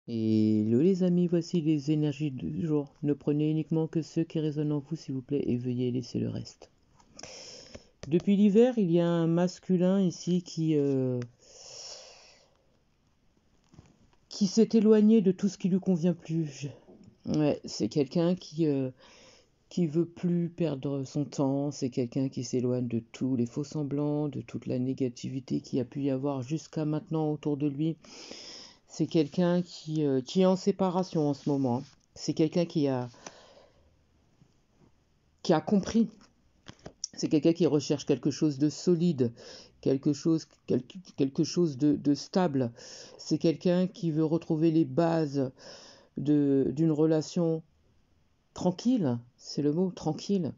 Hello les amis, voici les énergies du jour. Ne prenez uniquement que ceux qui résonnent en vous s'il vous plaît et veuillez laisser le reste. Depuis l'hiver, il y a un masculin ici qui s'est éloigné de tout ce qui lui convient plus. Ouais, c'est quelqu'un qui veut plus perdre son temps, c'est quelqu'un qui s'éloigne de tous les faux semblants, de toute la négativité qu'il y a pu y avoir jusqu'à maintenant autour de lui. C'est quelqu'un qui est en séparation en ce moment. C'est quelqu'un qui a compris. C'est quelqu'un qui recherche quelque chose de solide, quelque chose de stable. C'est quelqu'un qui veut retrouver les bases d'une relation tranquille. C'est le mot, tranquille.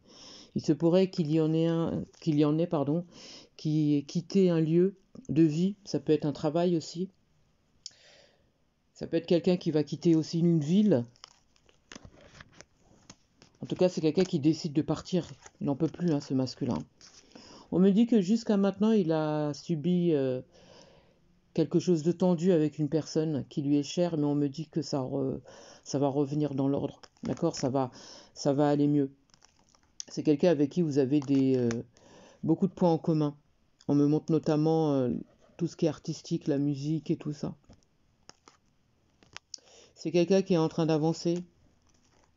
Il se pourrait qu'il y en ait, pardon, qui ait quitté un lieu de vie. Ça peut être un travail aussi. Ça peut être quelqu'un qui va quitter aussi une ville. En tout cas, c'est quelqu'un qui décide de partir. Il n'en peut plus, hein, ce masculin. On me dit que jusqu'à maintenant, il a subi quelque chose de tendu avec une personne qui lui est chère, mais on me dit que ça va revenir dans l'ordre. D'accord, ça va aller mieux. C'est quelqu'un avec qui vous avez beaucoup de points en commun. On me montre notamment tout ce qui est artistique, la musique et tout ça. C'est quelqu'un qui est en train d'avancer,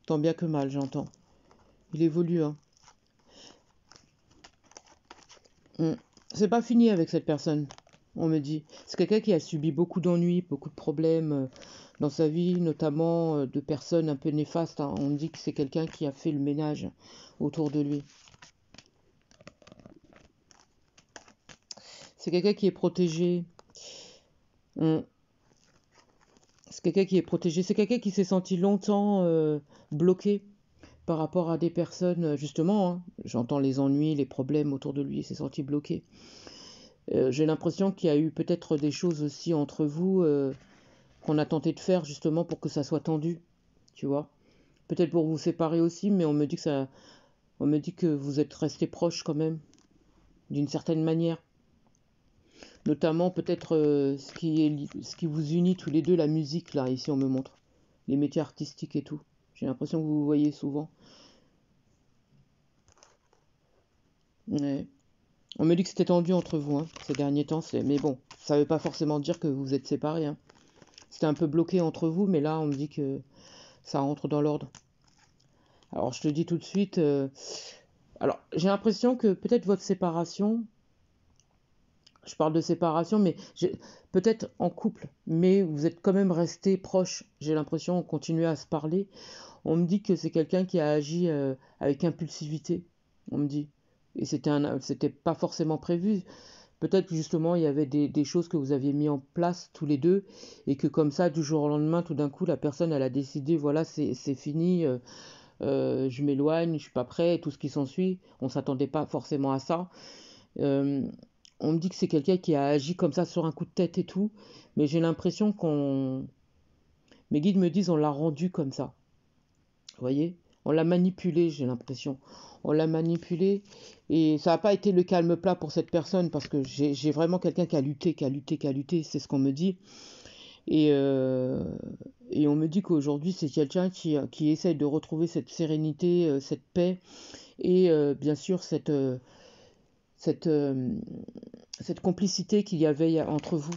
tant bien que mal, j'entends. Il évolue, hein. C'est pas fini avec cette personne, on me dit. C'est quelqu'un qui a subi beaucoup d'ennuis, beaucoup de problèmes dans sa vie, notamment de personnes un peu néfastes, hein. On me dit que c'est quelqu'un qui a fait le ménage autour de lui. C'est quelqu'un qui est protégé. C'est quelqu'un qui est protégé. C'est quelqu'un qui s'est senti longtemps bloqué par rapport à des personnes, justement, hein. J'entends les ennuis, les problèmes autour de lui, il s'est senti bloqué. J'ai l'impression qu'il y a eu peut-être des choses aussi entre vous qu'on a tenté de faire justement pour que ça soit tendu, tu vois. Peut-être pour vous séparer aussi, mais on me dit que vous êtes restés proches quand même, d'une certaine manière. Notamment peut-être ce qui vous unit tous les deux, la musique, là, ici on me montre. Les métiers artistiques et tout. J'ai l'impression que vous vous voyez souvent. Ouais. On me dit que c'était tendu entre vous, hein, ces derniers temps. Mais bon, ça ne veut pas forcément dire que vous êtes séparés, hein. C'était un peu bloqué entre vous, mais là on me dit que ça rentre dans l'ordre. Alors je te dis tout de suite, alors j'ai l'impression que peut-être votre séparation, je parle de séparation, mais peut-être en couple, mais vous êtes quand même restés proches. J'ai l'impression qu'on continue à se parler. On me dit que c'est quelqu'un qui a agi avec impulsivité, on me dit. Et c'était pas forcément prévu. Peut-être que justement il y avait des choses que vous aviez mis en place tous les deux et que comme ça, du jour au lendemain, tout d'un coup, la personne, elle a décidé, voilà, c'est fini, je m'éloigne, je suis pas prêt, et tout ce qui s'ensuit. On s'attendait pas forcément à ça. Euh, on me dit que c'est quelqu'un qui a agi comme ça sur un coup de tête et tout, mais j'ai l'impression mes guides me disent on l'a rendu comme ça. Vous voyez? On l'a manipulé, j'ai l'impression. On l'a manipulé et ça n'a pas été le calme plat pour cette personne parce que j'ai vraiment quelqu'un qui a lutté, c'est ce qu'on me dit. Et, euh, et on me dit qu'aujourd'hui, c'est quelqu'un qui essaye de retrouver cette sérénité, cette paix et bien sûr cette, euh, cette complicité qu'il y avait entre vous.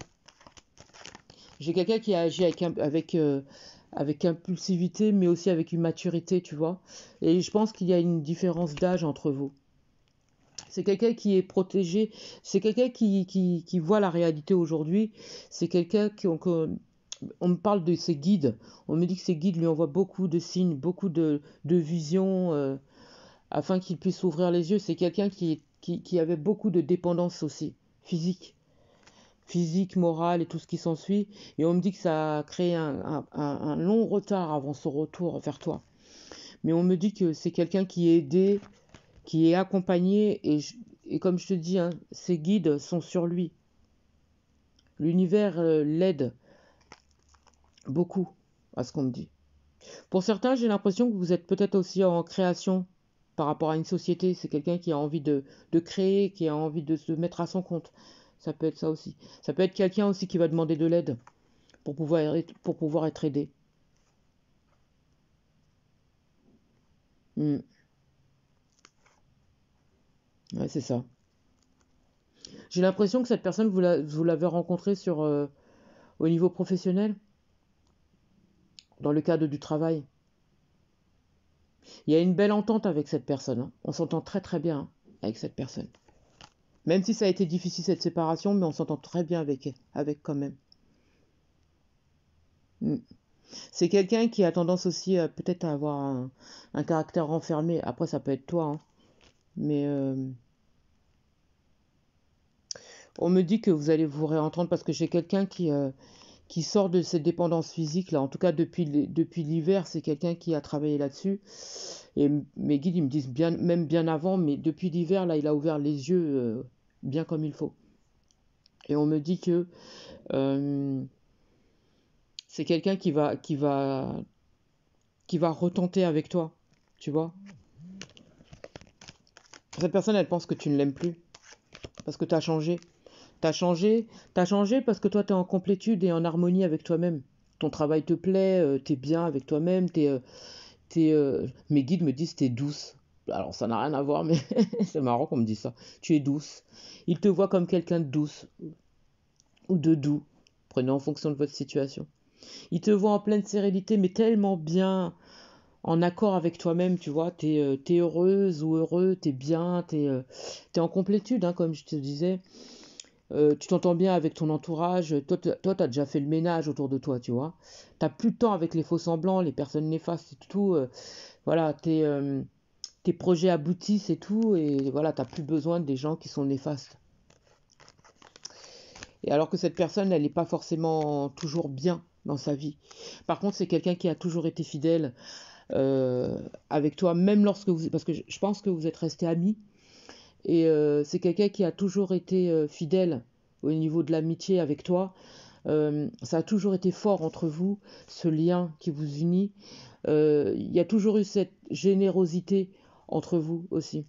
J'ai quelqu'un qui a agi avec impulsivité, mais aussi avec une maturité, tu vois. Et je pense qu'il y a une différence d'âge entre vous. C'est quelqu'un qui est protégé, c'est quelqu'un qui voit la réalité aujourd'hui. C'est quelqu'un on me parle de ses guides. On me dit que ses guides lui envoient beaucoup de signes, beaucoup de visions afin qu'il puisse ouvrir les yeux. C'est quelqu'un qui avait beaucoup de dépendance aussi, physique, morale et tout ce qui s'ensuit. Et on me dit que ça a créé un long retard avant son retour vers toi. Mais on me dit que c'est quelqu'un qui est aidé, qui est accompagné. Et comme je te dis, hein, ses guides sont sur lui. L'univers l'aide beaucoup à ce qu'on me dit. Pour certains, j'ai l'impression que vous êtes peut-être aussi en création par rapport à une société. C'est quelqu'un qui a envie de créer, qui a envie de se mettre à son compte. Ça peut être ça aussi. Ça peut être quelqu'un aussi qui va demander de l'aide pour pouvoir être aidé. Hmm. Ouais, c'est ça. J'ai l'impression que cette personne, vous l'avez rencontrée au niveau professionnel, dans le cadre du travail. Il y a une belle entente avec cette personne, hein. On s'entend très très bien, hein, avec cette personne. Même si ça a été difficile cette séparation, mais on s'entend très bien avec quand même. Mm. C'est quelqu'un qui a tendance aussi peut-être à avoir un caractère renfermé. Après, ça peut être toi, hein. Mais on me dit que vous allez vous réentendre parce que j'ai quelqu'un qui sort de cette dépendance physique là. En tout cas, depuis l'hiver, c'est quelqu'un qui a travaillé là-dessus. Et mes guides, ils me disent bien, même bien avant, mais depuis l'hiver, là, il a ouvert les yeux bien comme il faut. Et on me dit que euh, c'est quelqu'un qui va retenter avec toi, tu vois. Cette personne, elle pense que tu ne l'aimes plus parce que tu as changé. T'as changé parce que toi, tu es en complétude et en harmonie avec toi-même. Ton travail te plaît, tu es bien avec toi-même, mes guides me disent t'es douce. Alors ça n'a rien à voir, mais c'est marrant qu'on me dise ça. Tu es douce. Ils te voient comme quelqu'un de douce ou de doux. Prenez en fonction de votre situation. Ils te voient en pleine sérénité, mais tellement bien en accord avec toi-même, tu vois. T'es heureuse ou heureux, t'es bien, t'es en complétude, hein, comme je te disais. Tu t'entends bien avec ton entourage. Toi, t'as déjà fait le ménage autour de toi, tu vois. T'as plus de temps avec les faux semblants, les personnes néfastes et tout. Voilà, tes projets aboutissent et tout, et voilà, t'as plus besoin des gens qui sont néfastes. Et alors que cette personne, elle n'est pas forcément toujours bien dans sa vie. Par contre, c'est quelqu'un qui a toujours été fidèle avec toi, même lorsque vous... Parce que je pense que vous êtes restés amis, et c'est quelqu'un qui a toujours été fidèle au niveau de l'amitié avec toi. Ça a toujours été fort entre vous, ce lien qui vous unit. Il y a toujours eu cette générosité entre vous aussi.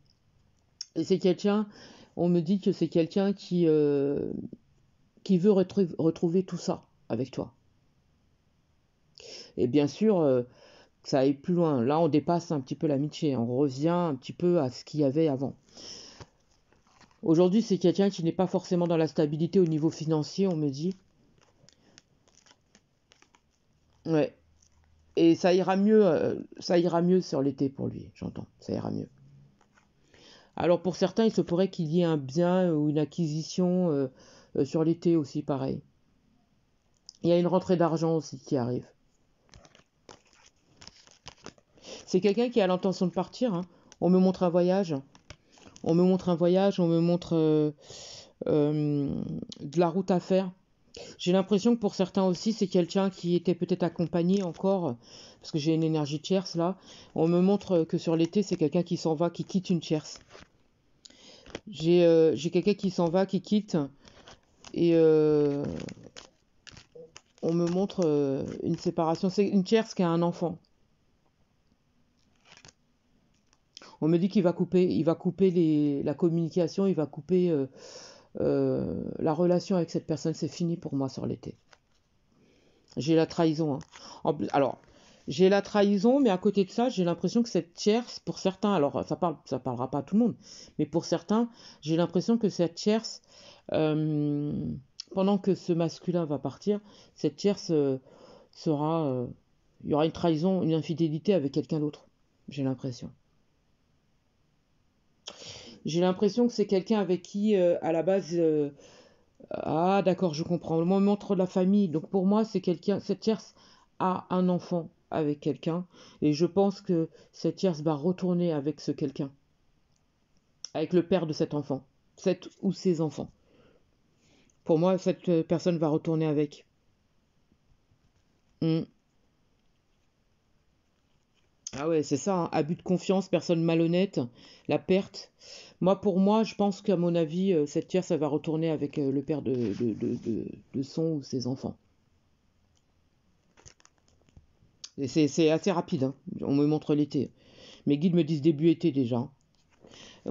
Et c'est quelqu'un, on me dit que c'est quelqu'un qui veut retrouver tout ça avec toi. Et bien sûr, ça aille plus loin. Là, on dépasse un petit peu l'amitié. On revient un petit peu à ce qu'il y avait avant. Aujourd'hui, c'est quelqu'un qui n'est pas forcément dans la stabilité au niveau financier, on me dit. Ouais. Et ça ira mieux sur l'été pour lui, j'entends. Ça ira mieux. Alors pour certains, il se pourrait qu'il y ait un bien ou une acquisition sur l'été aussi, pareil. Il y a une rentrée d'argent aussi qui arrive. C'est quelqu'un qui a l'intention de partir, hein. On me montre un voyage. On me montre un voyage, on me montre de la route à faire. J'ai l'impression que pour certains aussi, c'est quelqu'un qui était peut-être accompagné encore, parce que j'ai une énergie tierce là. On me montre que sur l'été, c'est quelqu'un qui s'en va, qui quitte une tierce. J'ai quelqu'un qui s'en va, qui quitte, et on me montre une séparation. C'est une tierce qui a un enfant. On me dit qu'il va couper la communication, il va couper la relation avec cette personne. C'est fini pour moi sur l'été. J'ai la trahison, hein. Alors, j'ai la trahison, mais à côté de ça, j'ai l'impression que cette tierce, pour certains, alors ça parlera pas à tout le monde, mais pour certains, j'ai l'impression que cette tierce, euh, pendant que ce masculin va partir, cette tierce sera, il y aura une trahison, une infidélité avec quelqu'un d'autre. J'ai l'impression. J'ai l'impression que c'est quelqu'un avec qui, à la base, ah, d'accord, je comprends. Le moment entre la famille. Donc pour moi, c'est quelqu'un. Cette tierce a un enfant avec quelqu'un, et je pense que cette tierce va retourner avec ce quelqu'un, avec le père de cet enfant, cette ou ses enfants. Pour moi, cette personne va retourner avec. Hmm. Ah ouais, c'est ça, hein. Abus de confiance, personne malhonnête, la perte. Pour moi, je pense qu'à mon avis, cette tierce, elle va retourner avec le père de son ou ses enfants. Et c'est assez rapide, hein. On me montre l'été. Mes guides me disent début été déjà. Et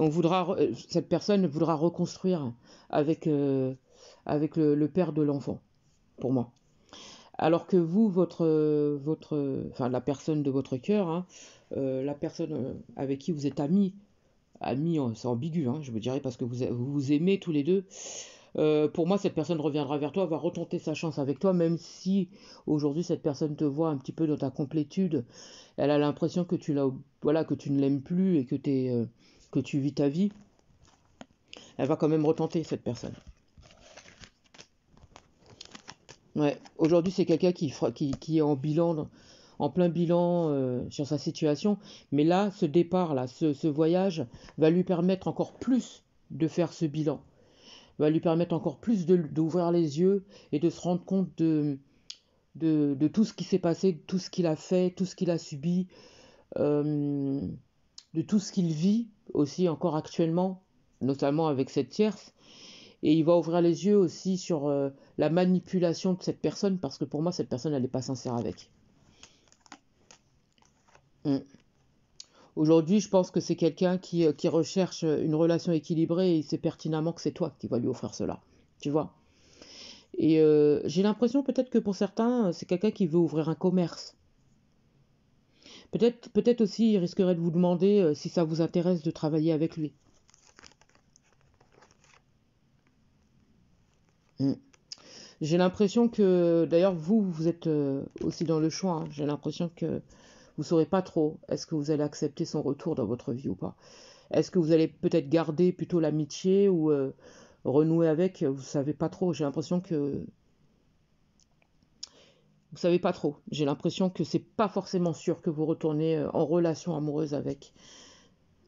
cette personne voudra reconstruire avec, avec le père de l'enfant, pour moi. Alors que vous, enfin la personne de votre cœur, hein, la personne avec qui vous êtes amis, c'est ambigu, hein, je vous dirais, parce que vous vous aimez tous les deux. Pour moi, cette personne reviendra vers toi, va retenter sa chance avec toi, même si aujourd'hui cette personne te voit un petit peu dans ta complétude. Elle a l'impression que voilà, que tu ne l'aimes plus et que tu vis ta vie. Elle va quand même retenter, cette personne. Ouais. Aujourd'hui, c'est quelqu'un qui est en plein bilan sur sa situation. Mais là, ce départ-là, ce voyage, va lui permettre encore plus de faire ce bilan. Va lui permettre encore plus d'ouvrir les yeux et de se rendre compte de tout ce qui s'est passé, de tout ce qu'il a fait, tout ce qu'il a subi, euh, de tout ce qu'il vit aussi encore actuellement, notamment avec cette tierce. Et il va ouvrir les yeux aussi sur la manipulation de cette personne, parce que pour moi, cette personne, elle n'est pas sincère avec. Mm. Aujourd'hui, je pense que c'est quelqu'un qui recherche une relation équilibrée et il sait pertinemment que c'est toi qui vas lui offrir cela. Tu vois? Et j'ai l'impression peut-être que pour certains, c'est quelqu'un qui veut ouvrir un commerce. Peut-être aussi, il risquerait de vous demander si ça vous intéresse de travailler avec lui. Mm. J'ai l'impression que, d'ailleurs, vous êtes aussi dans le choix, hein. J'ai l'impression que vous ne saurez pas trop est-ce que vous allez accepter son retour dans votre vie ou pas. Est-ce que vous allez peut-être garder plutôt l'amitié ou renouer avec, vous ne savez pas trop. J'ai l'impression que vous savez pas trop. J'ai l'impression que c'est pas forcément sûr que vous retournez en relation amoureuse avec.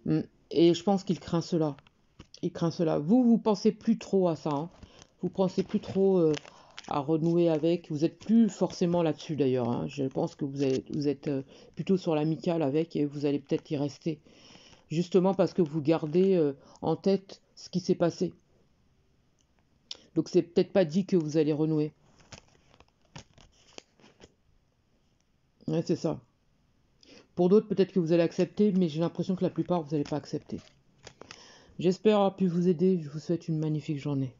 Mm. Et je pense qu'il craint cela. Il craint cela. Vous pensez plus trop à ça, hein. Vous pensez plus trop à renouer avec. Vous êtes plus forcément là-dessus d'ailleurs, hein. Je pense que vous êtes plutôt sur l'amical avec et vous allez peut-être y rester. Justement parce que vous gardez en tête ce qui s'est passé. Donc c'est peut-être pas dit que vous allez renouer. Ouais, c'est ça. Pour d'autres, peut-être que vous allez accepter, mais j'ai l'impression que la plupart, vous n'allez pas accepter. J'espère avoir pu vous aider. Je vous souhaite une magnifique journée.